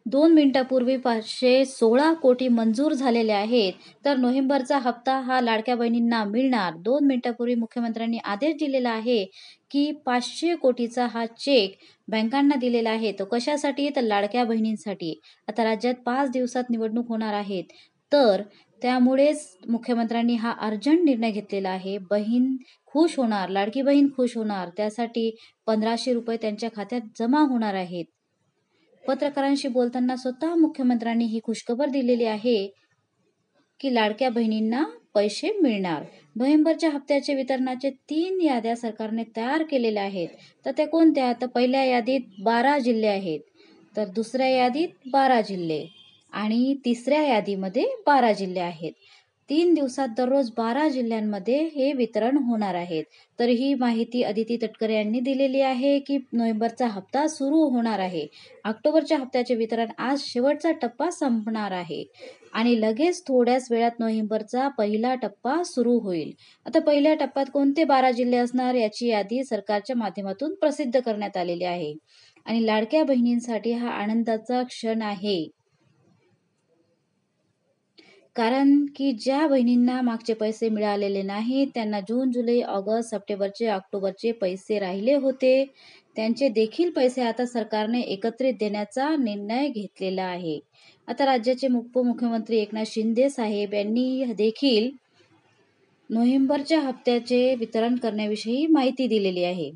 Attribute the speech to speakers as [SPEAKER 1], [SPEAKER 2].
[SPEAKER 1] 2 मिनिटापूर्वी 516 कोटी मंजूर झालेले आहेत. तर नोव्हेंबरचा हप्ता हा लाडक्या बहिणींना मिळणार. 2 मिनिटापूर्वी मुख्यमंत्र्यांनी आदेश दिलेला आहे, की 500 कोटीचा हा चेक बँकांना दिलेला आहे. तो कशासाठी? तर लाडक्या बहिणींसाठी. आता राज्यात 5 दिवसात निवडणूक होणार आहेत. तर त्यामुळेच मुख्यमंत्र्यांनी हा अर्जंट निर्णय घेतलेला आहे. बहीण खुश होणार, लाडकी बहीण खुश होणार. त्यासाठी ₹1500 त्यांच्या खात्यात जमा होणार आहेत. पत्रकारांशी बोलताना स्वतः मुख्यमंत्र्यांनी ही खुशखबर दिलेली आहे, की लाडक्या बहिणींना पैसे मिळणार. नोव्हेंबरच्या हप्त्याचे वितरणाचे 3 याद्या सरकारने तयार केलेल्या आहेत. तर त्या कोणत्या? तर पहिल्या यादीत 12 जिल्हे आहेत. तर दुसऱ्या यादीत 12 जिल्हे आणि तिसऱ्या यादीमध्ये 12 जिल्हे आहेत. 3 दिवसात दररोज 12 जिल्ह्यांमध्ये हे वितरण होणार आहेत. तर ही माहिती अदिती तटकरे यांनी दिलेली आहे, की नोव्हेंबरचा हप्ता सुरू होणार आहे. ऑक्टोबरच्या हप्त्याचे वितरण आज शेवटचा टप्पा संपणार आहे आणि लगेच थोड्याच वेळात नोव्हेंबरचा पहिला टप्पा सुरू होईल. आता पहिल्या टप्प्यात कोणते 12 जिल्हे असणार याची यादी सरकारच्या माध्यमातून प्रसिद्ध करण्यात आलेली आहे आणि लाडक्या बहिणींसाठी हा आनंदाचा क्षण आहे. कारण की ज्या बहिणींना मागचे पैसे मिळालेले नाहीत, त्यांना जून, जुलै, ऑगस्ट, सप्टेंबरचे, ऑक्टोबरचे पैसे राहिले होते, त्यांचे देखील पैसे आता सरकारने एकत्रित देण्याचा निर्णय घेतलेला आहे. आता राज्याचे उपमुख्यमंत्री एकनाथ शिंदे साहेब यांनी देखील नोव्हेंबरच्या हप्त्याचे वितरण करण्याविषयी माहिती दिलेली आहे.